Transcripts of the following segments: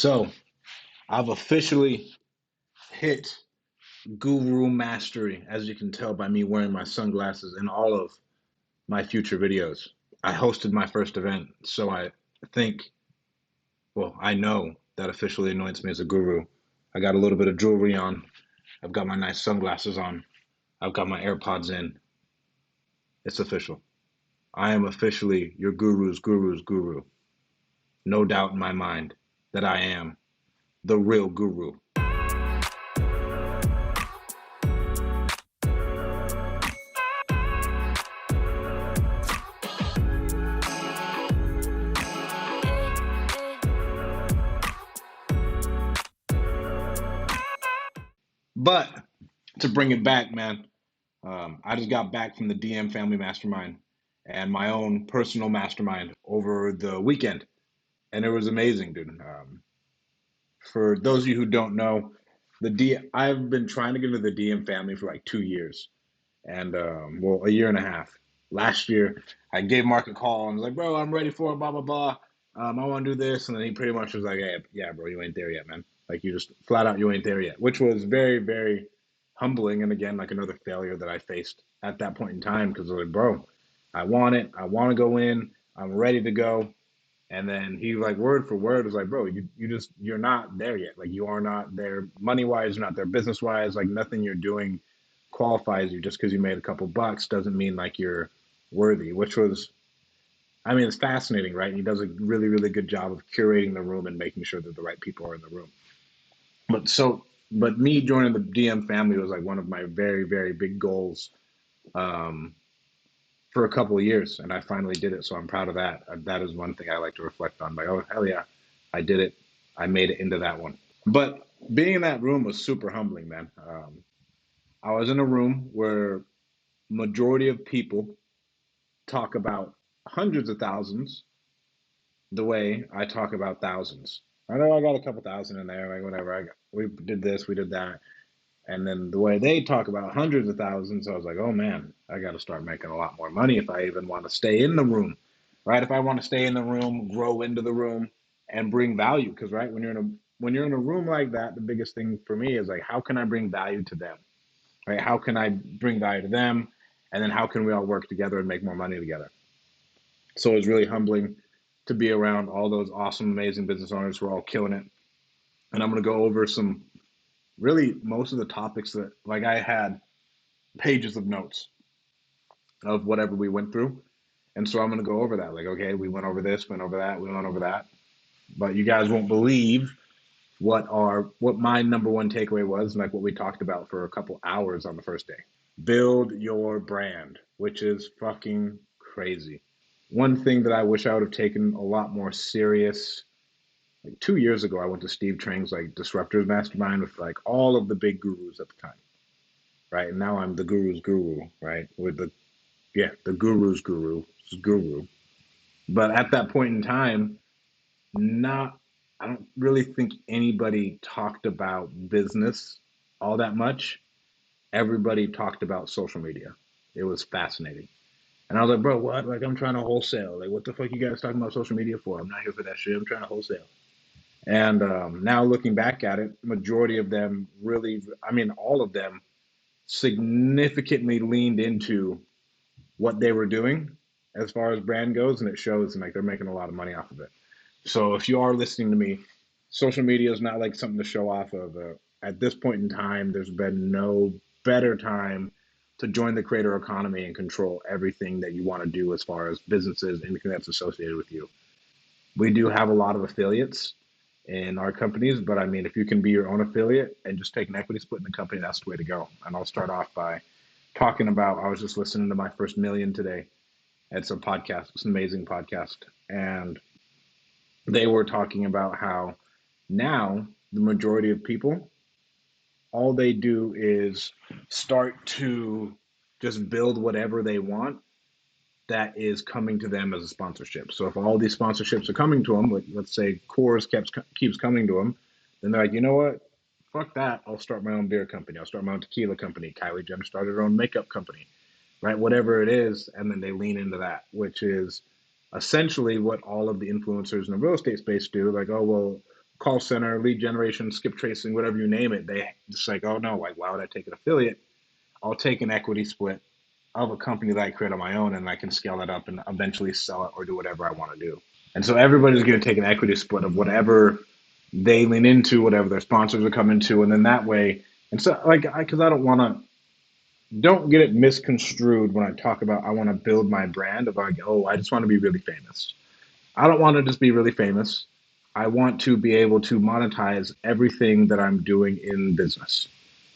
So I've officially hit guru mastery, as you can tell by me wearing my sunglasses in all of my future videos. I hosted my first event, so I know that officially anoints me as a guru. I got a little bit of jewelry on. I've got my nice sunglasses on. I've got my AirPods in. It's official. I am officially your guru's guru. No doubt in my mind that I am the real guru. But to bring it back, man, I just got back from the DM Family Mastermind and my own personal mastermind over the weekend. And it was amazing, dude. For those of you who don't know, I've been trying to get into the DM family for like 2 years. And a year and a half. Last year, I gave Mark a call and was like, bro, I'm ready for it, blah, blah, blah. I want to do this. And then he pretty much was like, hey, yeah, bro, you ain't there yet, man. Like, you just flat out, you ain't there yet, which was very, very humbling. And again, like another failure that I faced at that point in time, because I was like, bro, I want it. I want to go in. I'm ready to go. And then he like word for word was like, bro, you're not there yet. Like, you are not there money wise, you're not there business wise. Like, nothing you're doing qualifies you. Just because you made a couple bucks doesn't mean like you're worthy, which was, I mean, it's fascinating, right? And he does a really, really good job of curating the room and making sure that the right people are in the room. But me joining the DM family was like one of my very, very big goals for a couple of years, and I finally did it. So I'm proud of that. That is one thing I like to reflect on. Like, oh, hell yeah, I did it. I made it into that one. But being in that room was super humbling, man. I was in a room where majority of people talk about hundreds of thousands the way I talk about thousands. I know I got a couple thousand in there, like whatever. We did this, we did that. And then the way they talk about hundreds of thousands, I was like, oh man, I got to start making a lot more money if I even want to stay in the room, right? If I want to stay in the room, grow into the room, and bring value, because right when you're in a room like that, the biggest thing for me is like, how can I bring value to them, right? How can I bring value to them, and then how can we all work together and make more money together? So it was really humbling to be around all those awesome, amazing business owners who are all killing it. And I'm going to go over most of the topics that, like, I had pages of notes of whatever we went through. And so I'm going to go over that. Like, okay, we went over this, went over that, we went over that. But you guys won't believe what my number one takeaway was, and like what we talked about for a couple hours on the first day. Build your brand, which is fucking crazy. One thing that I wish I would have taken a lot more serious, like 2 years ago, I went to Steve Trang's like Disruptors Mastermind with like all of the big gurus at the time, right? And now I'm the guru's guru, right? The guru's guru. But at that point in time, I don't really think anybody talked about business all that much. Everybody talked about social media. It was fascinating. And I was like, bro, what? Like, I'm trying to wholesale. Like, what the fuck you guys talking about social media for? I'm not here for that shit. I'm trying to wholesale. And now looking back at it, majority of them all of them significantly leaned into what they were doing as far as brand goes, and it shows, and like they're making a lot of money off of it. So if you are listening to me, social media is not like something to show off of. At this point in time, there's been no better time to join the creator economy and control everything that you want to do as far as businesses, anything that's associated with you. We do have a lot of affiliates in our companies, but I mean, if you can be your own affiliate and just take an equity split in the company, that's the way to go. And I'll start off by talking about, I was just listening to My First Million today. It's a podcast. It's an amazing podcast. And they were talking about how now the majority of people, all they do is start to just build whatever they want that is coming to them as a sponsorship. So if all these sponsorships are coming to them, like let's say Coors keeps coming to them, then they're like, you know what? Fuck that. I'll start my own beer company. I'll start my own tequila company. Kylie Jenner started her own makeup company, right? Whatever it is. And then they lean into that, which is essentially what all of the influencers in the real estate space do. Like, oh, well, call center, lead generation, skip tracing, whatever you name it, they just like, oh no, like why would I take an affiliate? I'll take an equity split of a company that I create on my own, and I can scale it up and eventually sell it or do whatever I want to do. And so everybody's going to take an equity split of whatever they lean into, whatever their sponsors are coming to, and then that way. And so, like, because I don't want to, don't get it misconstrued when I talk about I want to build my brand of like, oh, I just want to be really famous. I don't want to just be really famous. I want to be able to monetize everything that I'm doing in business,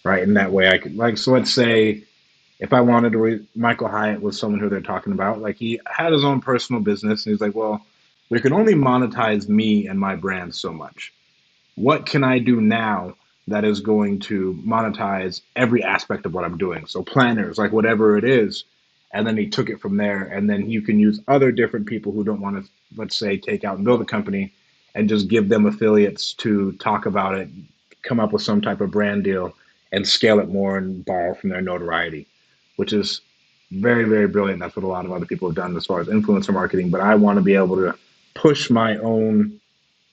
right? In that way, I could like. So let's say if I wanted to, Michael Hyatt was someone who they're talking about. Like he had his own personal business, and he's like, well, we can only monetize me and my brand so much. What can I do now that is going to monetize every aspect of what I'm doing? So planners, like whatever it is. And then he took it from there. And then you can use other different people who don't want to, let's say, take out and build a company and just give them affiliates to talk about it, come up with some type of brand deal and scale it more and borrow from their notoriety, which is very, very brilliant. That's what a lot of other people have done as far as influencer marketing. But I want to be able to push my own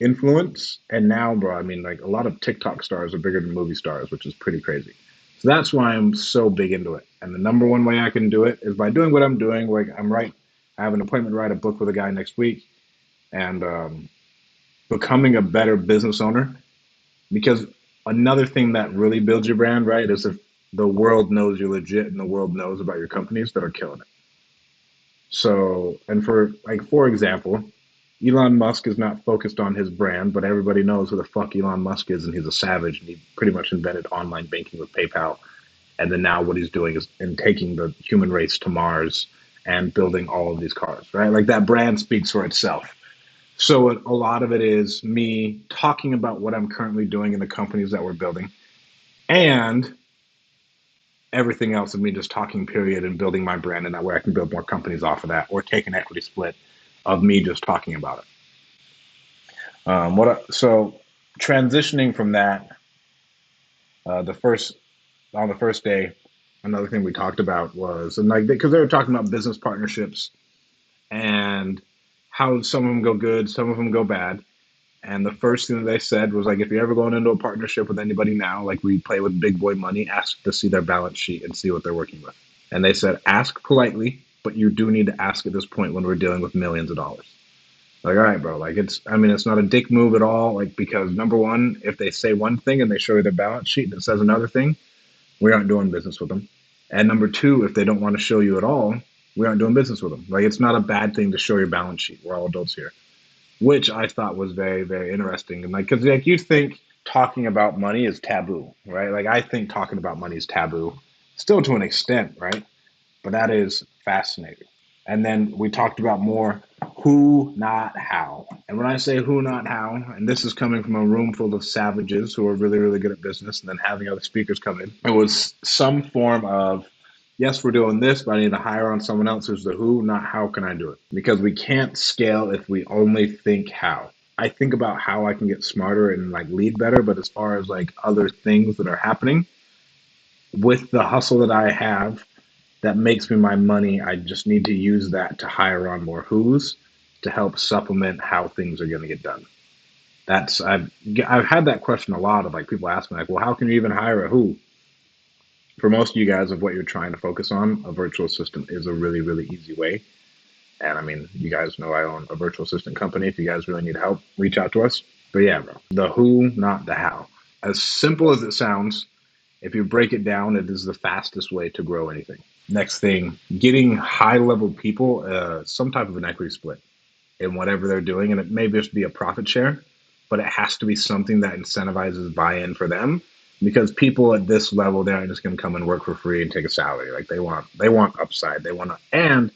influence. And now, bro, I mean, like a lot of TikTok stars are bigger than movie stars, which is pretty crazy. So that's why I'm so big into it. And the number one way I can do it is by doing what I'm doing. Like I have an appointment to write a book with a guy next week, and becoming a better business owner. Because another thing that really builds your brand, right, is if the world knows you're legit and the world knows about your companies that are killing it. So, and for example, Elon Musk is not focused on his brand, but everybody knows who the fuck Elon Musk is, and he's a savage, and he pretty much invented online banking with PayPal. And then now what he's doing is in taking the human race to Mars and building all of these cars, right? Like that brand speaks for itself. So a lot of it is me talking about what I'm currently doing in the companies that we're building, and everything else of me just talking period and building my brand, and that way I can build more companies off of that, or take an equity split of me just talking about it. So transitioning from that, the first on the first day, another thing we talked about was, and like because they were talking about business partnerships and how some of them go good, some of them go bad. And the first thing that they said was like, if you're ever going into a partnership with anybody now, like we play with big boy money, ask to see their balance sheet and see what they're working with. And they said, ask politely, but you do need to ask at this point when we're dealing with millions of dollars. Like, all right, bro. Like, it's not a dick move at all. Like, because number one, if they say one thing and they show you their balance sheet and it says another thing, we aren't doing business with them. And number two, if they don't want to show you at all, we aren't doing business with them. Like, it's not a bad thing to show your balance sheet. We're all adults here, which I thought was very, very interesting. And like, because like you think talking about money is taboo, right? Like, I think talking about money is taboo, still to an extent, right? But that is fascinating. And then we talked about more who, not how. And when I say who, not how, and this is coming from a room full of savages who are really, really good at business, and then having other speakers come in, it was some form of, yes, we're doing this, but I need to hire on someone else who's the who, not how can I do it? Because we can't scale if we only think how. I think about how I can get smarter and like lead better, but as far as like other things that are happening with the hustle that I have, that makes me my money. I just need to use that to hire on more who's to help supplement how things are going to get done. That's I've had that question a lot of like people ask me like, well, how can you even hire a who? For most of you guys of what you're trying to focus on, a virtual assistant is a really, really easy way. And I mean, you guys know I own a virtual assistant company. If you guys really need help, reach out to us. But yeah, bro, the who, not the how. As simple as it sounds, if you break it down, it is the fastest way to grow anything. Next thing, getting high level people some type of an equity split in whatever they're doing. And it may just be a profit share, but it has to be something that incentivizes buy in for them, because people at this level, they aren't just going to come and work for free and take a salary. Like they want upside. And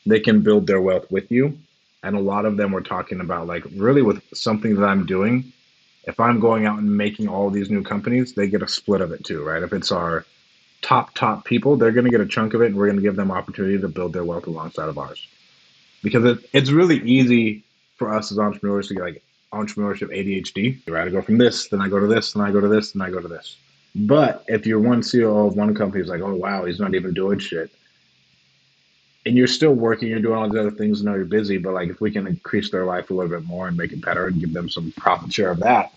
they can build their wealth with you. And a lot of them were talking about like really with something that I'm doing. If I'm going out and making all these new companies, they get a split of it too, right? If it's our top people, they're going to get a chunk of it, and we're going to give them opportunity to build their wealth alongside of ours. Because it's really easy for us as entrepreneurs to get like entrepreneurship ADHD, right? I go from this, then I go to this, then I go to this, then I go to this. But if you're one CEO of one company who's like, oh wow, he's not even doing shit, and you're still working, you're doing all these other things, and know you're busy, but like if we can increase their life a little bit more and make it better and give them some profit share of that,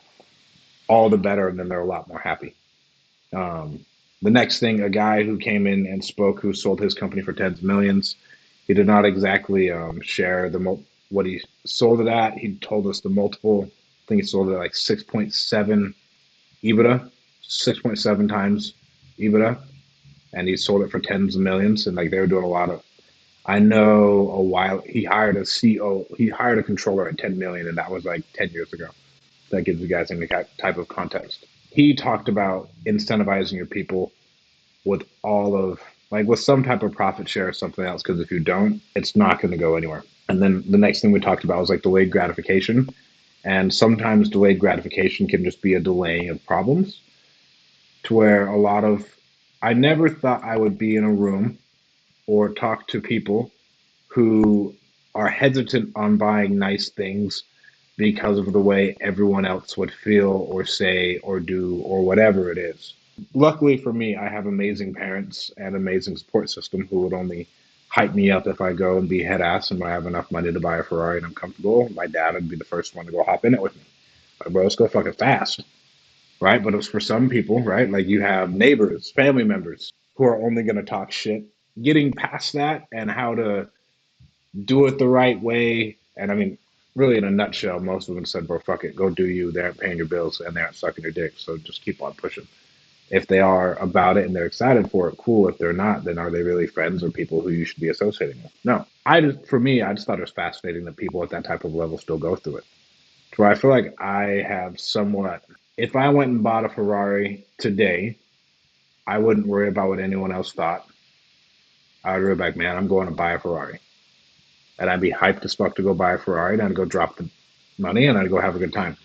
all the better, and then they're a lot more happy. The next thing, a guy who came in and spoke, who sold his company for tens of millions, he did not exactly share what he sold it at. He told us the multiple. I think he sold it at like 6.7 EBITDA, 6.7 times EBITDA, and he sold it for tens of millions. And like they were doing a lot of. I know a while he hired a CO, he hired a controller at 10 million, and that was like 10 years ago. That gives you guys any type of context. He talked about incentivizing your people with all of like with some type of profit share or something else, because if you don't, it's not going to go anywhere. And then the next thing we talked about was like delayed gratification. And sometimes delayed gratification can just be a delaying of problems, to where a lot of I never thought I would be in a room or talk to people who are hesitant on buying nice things because of the way everyone else would feel or say or do or whatever it is. Luckily for me, I have amazing parents and amazing support system who would only hype me up if I go and be head ass and I have enough money to buy a Ferrari and I'm comfortable. My dad would be the first one to go hop in it with me. Like, bro, let's go fucking fast, right? But it's for some people, right? Like you have neighbors, family members who are only going to talk shit. Getting past that and how to do it the right way. And I mean, really, in a nutshell, most of them said, bro, fuck it, go do you. They aren't paying your bills and they aren't sucking your dick. So just keep on pushing. If they are about it and they're excited for it, cool. If they're not, then are they really friends or people who you should be associating with? No. For me, I just thought it was fascinating that people at that type of level still go through it. So I feel like I have somewhat, if I went and bought a Ferrari today, I wouldn't worry about what anyone else thought. I would be like, man, I'm going to buy a Ferrari. And I'd be hyped as fuck to go buy a Ferrari, and I'd go drop the money and I'd go have a good time.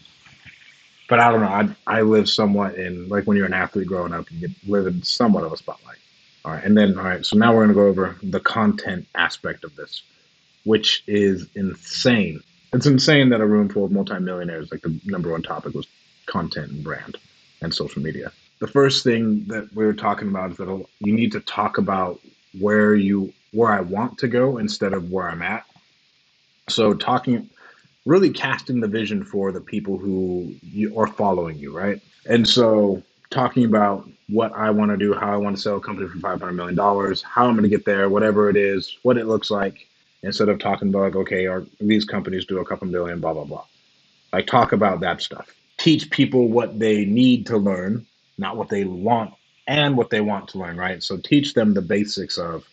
But I don't know. I live somewhat in, like when you're an athlete growing up, you live in somewhat of a spotlight. All right. And then, all right. So now we're going to go over the content aspect of this, which is insane. It's insane that a room full of multimillionaires, like the number one topic was content and brand and social media. The first thing that we were talking about is that you need to talk about where I want to go instead of where I'm at. So really casting the vision for the people who are following you, right? And so talking about what I want to do, how I want to sell a company for $500 million, how I'm going to get there, whatever it is, what it looks like, instead of talking about like, okay, these companies do a couple million, blah, blah, blah. Like talk about that stuff. Teach people what they need to learn, not what they want and what they want to learn, right? So teach them the basics of,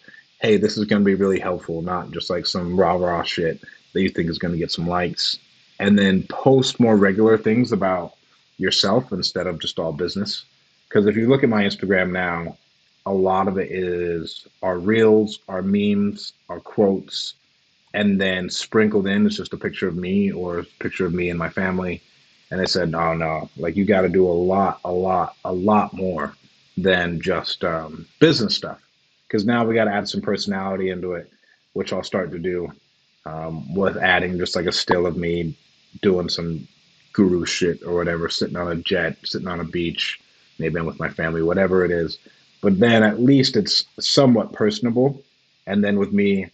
hey, this is going to be really helpful, not just like some rah shit that you think is going to get some likes. And then post more regular things about yourself instead of just all business. Because if you look at my Instagram now, a lot of it is our reels, our memes, our quotes, and then sprinkled in is just a picture of me or a picture of me and my family. And they said, no, like you got to do a lot more than just business stuff. Because now we got to add some personality into it, which I'll start to do with adding just like a still of me doing some guru shit or whatever, sitting on a jet, sitting on a beach, maybe I'm with my family, whatever it is. But then at least it's somewhat personable. And then with me,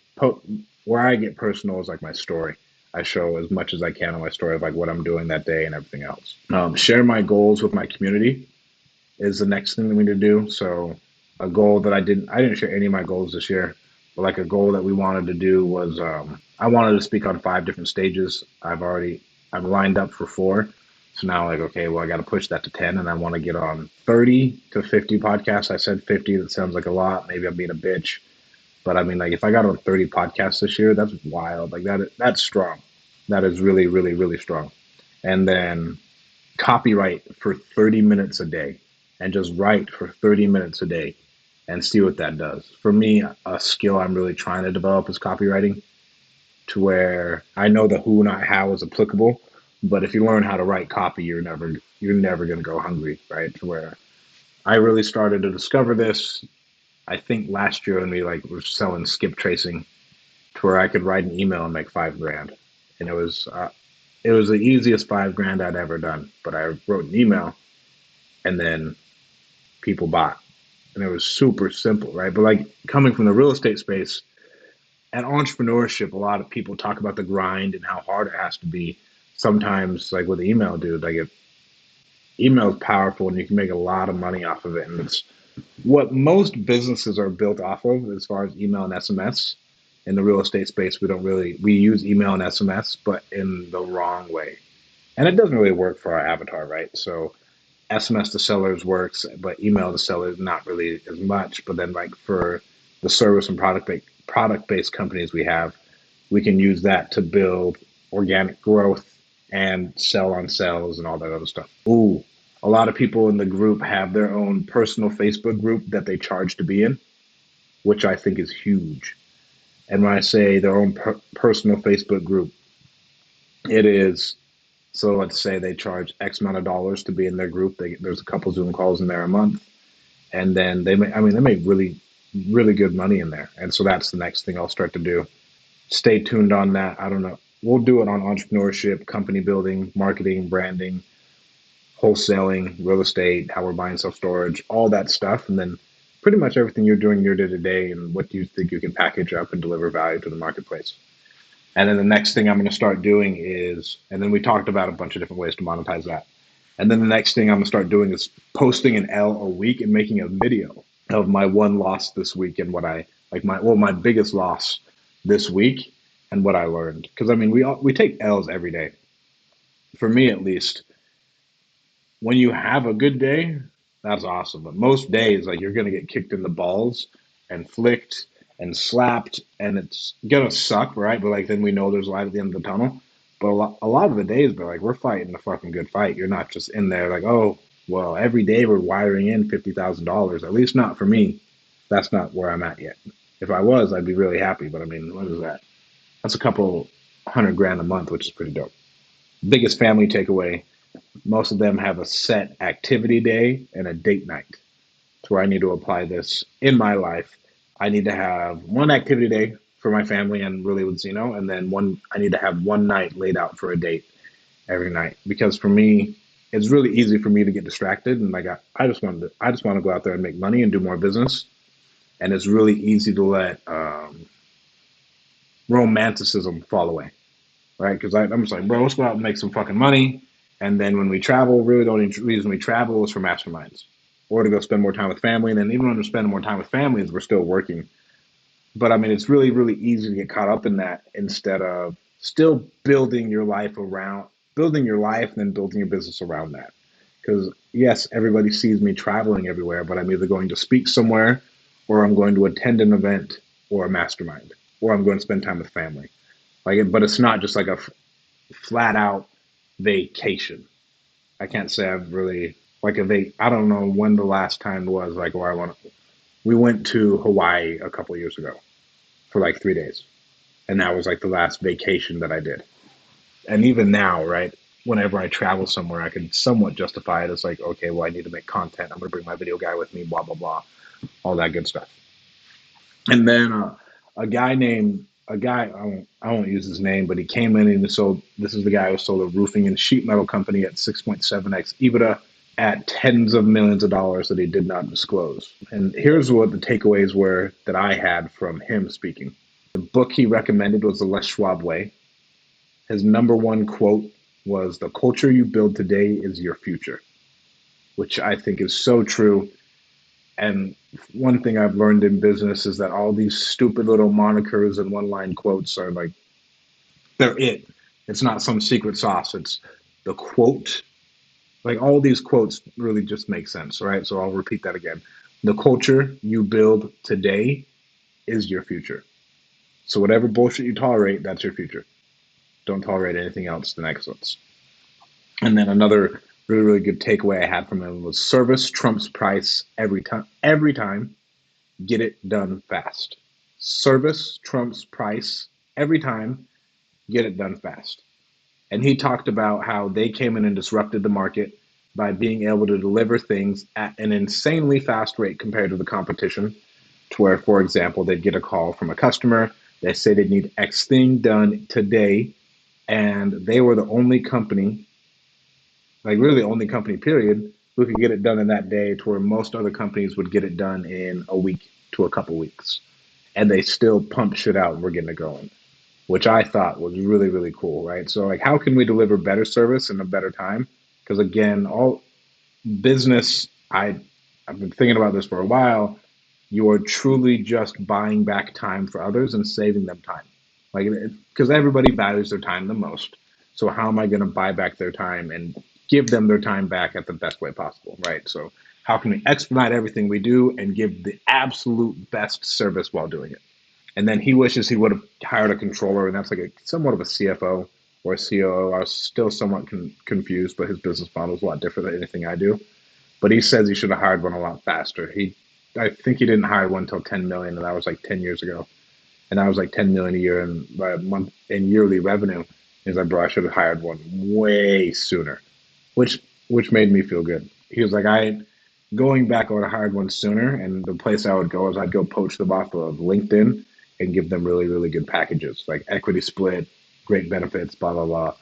where I get personal is like my story. I show as much as I can on my story of like what I'm doing that day and everything else. Share my goals with my community is the next thing that we need to do. So a goal that I didn't share any of my goals this year, but like a goal that we wanted to do was I wanted to speak on 5 different stages. I'm lined up for 4. So now like, okay, well I got to push that to 10 and I want to get on 30 to 50 podcasts. I said 50, that sounds like a lot. Maybe I'm being a bitch. But I mean, like, if I got on 30 podcasts this year, that's wild. Like, that's strong. That is really, really, really strong. And then copyright for 30 minutes a day and just write for 30 minutes a day and see what that does. For me, a skill I'm really trying to develop is copywriting, to where I know the who, not how is applicable. But if you learn how to write copy, you're never going to go hungry, right? To where I really started to discover this I think last year when we like were selling skip tracing, to where I could write an email and make $5,000, and it was the easiest $5,000 I'd ever done. But I wrote an email, and then people bought, and it was super simple, right? But like coming from the real estate space and entrepreneurship, a lot of people talk about the grind and how hard it has to be. Sometimes, like with the email, dude, like email is powerful and you can make a lot of money off of it. And it's what most businesses are built off of as far as email and SMS. In the real estate space, we use email and SMS, but in the wrong way. And it doesn't really work for our avatar, right? So SMS to sellers works, but email to sellers not really as much. But then like for the service and product based companies we can use that to build organic growth and sell on sales and all that other stuff. Ooh, a lot of people in the group have their own personal Facebook group that they charge to be in, which I think is huge. And when I say their own personal Facebook group, it is, so let's say they charge X amount of dollars to be in their group. There's a couple Zoom calls in there a month. And then they make really, really good money in there. And so that's the next thing I'll start to do. Stay tuned on that. I don't know. We'll do it on entrepreneurship, company building, marketing, branding, wholesaling, real estate, how we're buying self-storage, all that stuff. And then pretty much everything you're doing your day to day and what you think you can package up and deliver value to the marketplace. And then the next thing I'm going to start doing is, and then we talked about a bunch of different ways to monetize that. And then the next thing I'm going to start doing is posting an L a week and making a video of my one loss this week and what I like my biggest loss this week and what I learned. Because I mean, we take L's every day. For me, at least, when you have a good day, that's awesome. But most days, like you're gonna get kicked in the balls and flicked and slapped, and it's gonna suck, right? But like then we know there's light at the end of the tunnel. But a lot of the days, but like we're fighting a fucking good fight. You're not just in there like, oh, well, every day we're wiring in $50,000. At least not for me. That's not where I'm at yet. If I was, I'd be really happy. But I mean, what is that? That's a couple $100,000 a month, which is pretty dope. Biggest family takeaway: most of them have a set activity day and a date night. To where I need to apply this in my life. I need to have one activity day for my family and really with Zeno, and then I need to have one night laid out for a date every night. Because for me, it's really easy for me to get distracted, and like I just want to go out there and make money and do more business. And it's really easy to let romanticism fall away, right? Because I'm just like, bro, let's go out and make some fucking money. And then when we travel, really the only reason we travel is for masterminds or to go spend more time with family. And then even when we're spending more time with families, we're still working. But I mean, it's really, really easy to get caught up in that instead of still building your life and then building your business around that. Because yes, everybody sees me traveling everywhere, but I'm either going to speak somewhere or I'm going to attend an event or a mastermind or I'm going to spend time with family. But it's not just like a flat out vacation. I can't say I've really I don't know when the last time was like where we went to Hawaii a couple years ago for like 3 days. And that was like the last vacation that I did. And even now, right, whenever I travel somewhere, I can somewhat justify it as like, okay, well, I need to make content. I'm going to bring my video guy with me, blah, blah, blah, all that good stuff. And then a guy, I won't use his name, but he came in and sold, this is the guy who sold a roofing and sheet metal company at 6.7x EBITDA at tens of millions of dollars that he did not disclose. And here's what the takeaways were that I had from him speaking. The book he recommended was The Les Schwab Way. His number one quote was, "The culture you build today is your future," which I think is so true. And one thing I've learned in business is that all these stupid little monikers and one-line quotes are like, they're it. It's not some secret sauce. It's the quote. Like all these quotes really just make sense, right? So I'll repeat that again. The culture you build today is your future. So whatever bullshit you tolerate, that's your future. Don't tolerate anything else than excellence. And then another really, really good takeaway I had from him was service trumps price every time. Every time, get it done fast. Service trumps price every time, get it done fast. And he talked about how they came in and disrupted the market by being able to deliver things at an insanely fast rate compared to the competition. To where, for example, they'd get a call from a customer, they say they need X thing done today, and they were the only company, like really the only company, period, who could get it done in that day, to where most other companies would get it done in a week to a couple weeks. And they still pump shit out and we're getting it going, which I thought was really, really cool, right? So like, how can we deliver better service in a better time? Because again, business, I've been thinking about this for a while. You are truly just buying back time for others and saving them time. Like, because everybody values their time the most. So how am I going to buy back their time and give them their time back at the best way possible, right? So how can we expedite everything we do and give the absolute best service while doing it? And then he wishes he would have hired a controller, and that's like somewhat of a CFO or a COO. I was still somewhat confused, but his business model is a lot different than anything I do. But he says he should have hired one a lot faster. I think he didn't hire one until 10 million, and that was like 10 years ago. And I was like 10 million a year in by a month in yearly revenue. He's like, bro, I should have hired one way sooner, which which made me feel good. He was like, going back, I would have hired one sooner, and the place I would go is I'd go poach them off of LinkedIn and give them really, really good packages like equity split, great benefits, blah blah blah.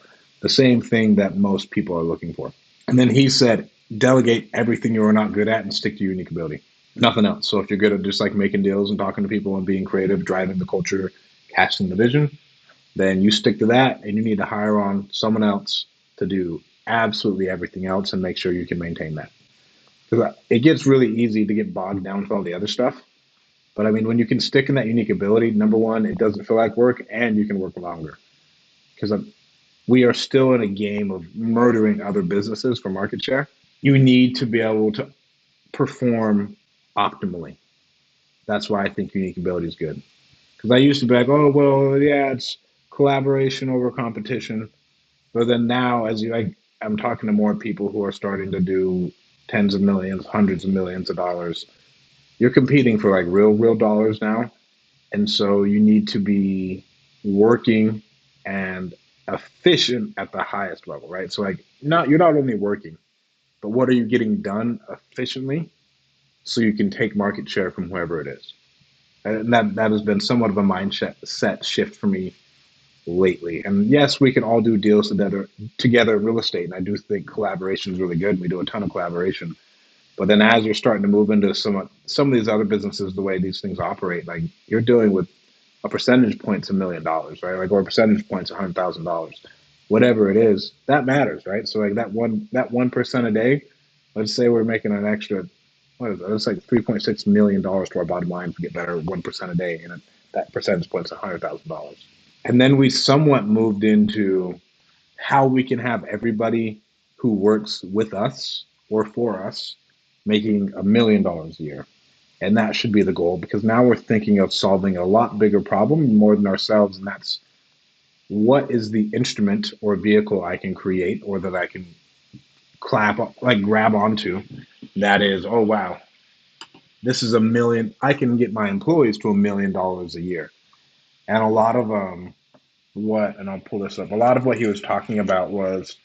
The same thing that most people are looking for. And then he said, delegate everything you are not good at and stick to your unique ability. Nothing else. So if you're good at just like making deals and talking to people and being creative, driving the culture, casting the vision, then you stick to that, and you need to hire on someone else to do absolutely everything else and make sure you can maintain that. Because it gets really easy to get bogged down with all the other stuff. But I mean, when you can stick in that unique ability, number one, it doesn't feel like work and you can work longer. Because we are still in a game of murdering other businesses for market share. You need to be able to perform optimally. That's why I think unique ability is good. Because I used to be like, oh, well, yeah, it's collaboration over competition. But then now, as you like, I'm talking to more people who are starting to do tens of millions, hundreds of millions of dollars. You're competing for like real dollars now. And so you need to be working and efficient at the highest level, right? So like you're not only working, but what are you getting done efficiently so you can take market share from whoever it is. And that has been somewhat of a mindset set shift for me lately. And yes, we can all do deals together in real estate. And I do think collaboration is really good. We do a ton of collaboration. But then as you're starting to move into some of these other businesses, the way these things operate, like you're dealing with a percentage point's $1 million, right? Like, or a percentage point's $100,000, whatever it is, that matters, right? So like that 1% a day, let's say we're making an extra, what is it? It's like $3.6 million to our bottom line if we get better 1% a day, and that percentage point's $100,000. And then we somewhat moved into how we can have everybody who works with us or for us making $1 million a year. And that should be the goal, because now we're thinking of solving a lot bigger problem more than ourselves. And that's, what is the instrument or vehicle I can create or that I can grab onto that is, oh, wow, this is I can get my employees to $1 million a year. And a lot of, and I'll pull this up, a lot of what he was talking about was,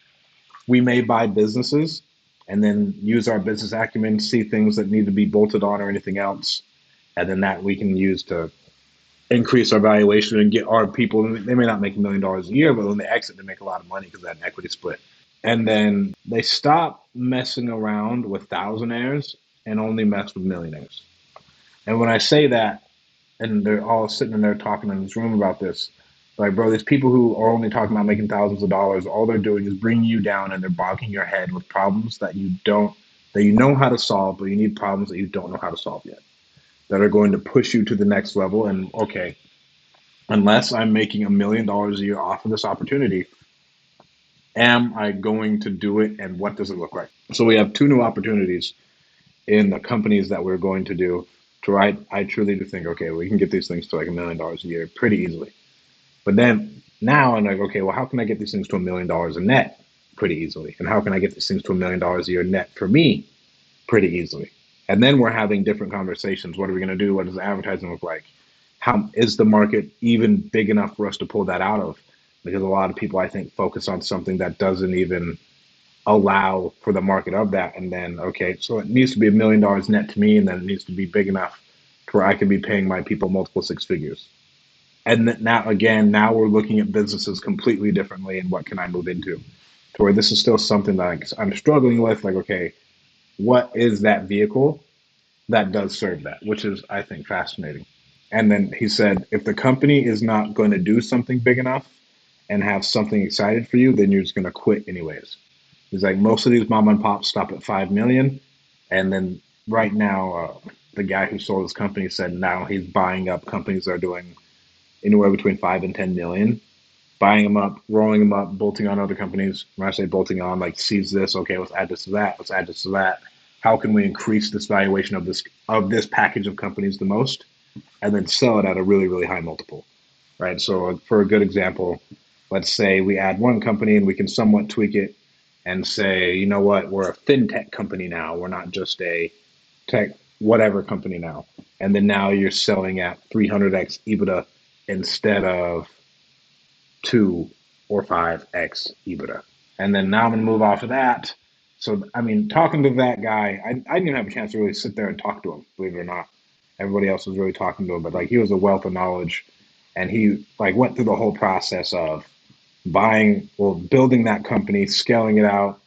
we may buy businesses and then use our business acumen, see things that need to be bolted on or anything else, and then that we can use to increase our valuation and get our people. They may not make $1 million a year, but when they exit, they make a lot of money because of that equity split. And then they stop messing around with thousandaires and only mess with millionaires. And when I say that, and they're all sitting in there talking in this room about this, like, bro, there's people who are only talking about making thousands of dollars. All they're doing is bringing you down, and they're bogging your head with problems that you know how to solve, but you need problems that you don't know how to solve yet, that are going to push you to the next level. And okay, unless I'm making $1 million a year off of this opportunity, am I going to do it? And what does it look like? So we have two new opportunities in the companies that we're going to do. I truly do think, okay, we can get these things to like $1 million a year pretty easily. But then now I'm like, okay, well, how can I get these things to $1 million a net pretty easily? And how can I get these things to $1 million a year net for me pretty easily? And then we're having different conversations. What are we going to do? What does advertising look like? How is the market even big enough for us to pull that out of? Because a lot of people, I think, focus on something that doesn't even allow for the market of that. And then, okay, so it needs to be $1 million net to me, and then it needs to be big enough to where I can be paying my people multiple six figures. And now we're looking at businesses completely differently, and what can I move into? To where this is still something that I'm struggling with. Like, okay, what is that vehicle that does serve that? Which is, I think, fascinating. And then he said, if the company is not going to do something big enough and have something excited for you, then you're just going to quit anyways. He's like, most of these mom and pops stop at 5 million. And then right now, the guy who sold his company said now he's buying up companies that are doing anywhere between 5 and 10 million, buying them up, rolling them up, bolting on other companies. When I say bolting on, like sees this, okay, let's add this to that, let's add this to that. How can we increase this valuation of this package of companies the most, and then sell it at a really, really high multiple, right? So for a good example, let's say we add one company and we can somewhat tweak it and say, you know what, we're a fintech company now. We're not just a tech whatever company now. And then now you're selling at 300x EBITDA instead of 2 or 5x EBITDA. And then now I'm going to move off of that. So, I mean, talking to that guy, I didn't even have a chance to really sit there and talk to him, believe it or not. Everybody else was really talking to him, but like he was a wealth of knowledge, and he like went through the whole process of building that company, scaling it out,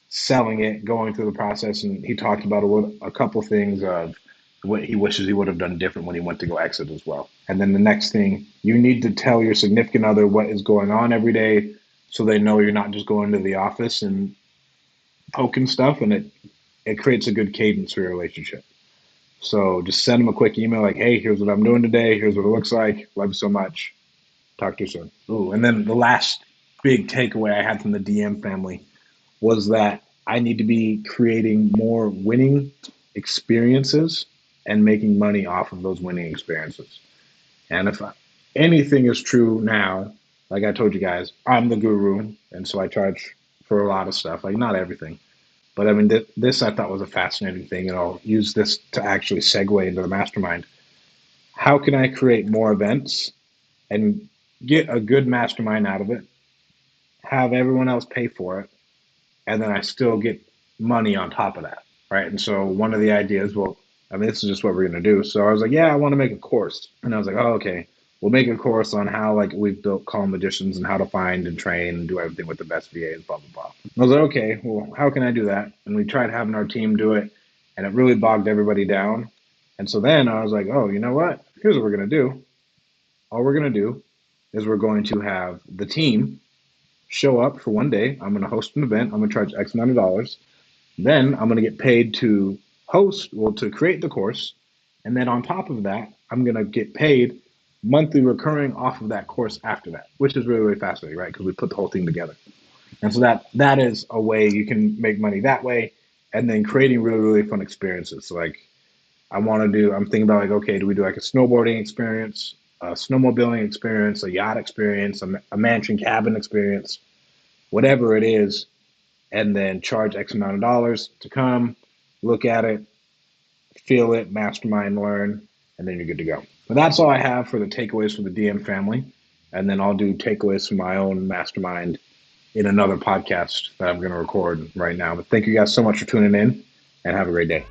selling it, going through the process. And he talked about a couple things of what he wishes he would have done different when he went to go exit as well. And then the next thing, you need to tell your significant other what is going on every day so they know you're not just going to the office and poking stuff, and it creates a good cadence for your relationship. So just send them a quick email like, hey, here's what I'm doing today. Here's what it looks like. Love you so much. Talk to you soon. Ooh, and then the last big takeaway I had from the DM family was that I need to be creating more winning experiences and making money off of those winning experiences. And if anything is true now, like I told you guys, I'm the guru, and so I charge for a lot of stuff, like not everything. But I mean, this I thought was a fascinating thing, and I'll use this to actually segue into the mastermind. How can I create more events and get a good mastermind out of it, have everyone else pay for it, and then I still get money on top of that, right? And so one of the ideas, well, I mean, this is just what we're going to do. So I was like, yeah, I want to make a course. And I was like, oh, okay, we'll make a course on how like we've built calm magicians and how to find and train and do everything with the best VAs, blah, blah, blah. And I was like, okay, well, how can I do that? And we tried having our team do it, and it really bogged everybody down. And so then I was like, oh, you know what? Here's what we're going to do. All we're going to do is we're going to have the team show up for one day. I'm going to host an event. I'm going to charge X amount of dollars. Then I'm going to get paid to to create the course. And then on top of that, I'm going to get paid monthly recurring off of that course after that, which is really, really fascinating, right? Because we put the whole thing together. And so that is a way you can make money that way. And then creating really, really fun experiences. So like I'm thinking about like, okay, do we do like a snowboarding experience, a snowmobiling experience, a yacht experience, a mansion cabin experience, whatever it is, and then charge X amount of dollars to come, look at it, feel it, mastermind, learn, and then you're good to go. But that's all I have for the takeaways for the DM family. And then I'll do takeaways from my own mastermind in another podcast that I'm going to record right now. But thank you guys so much for tuning in, and have a great day.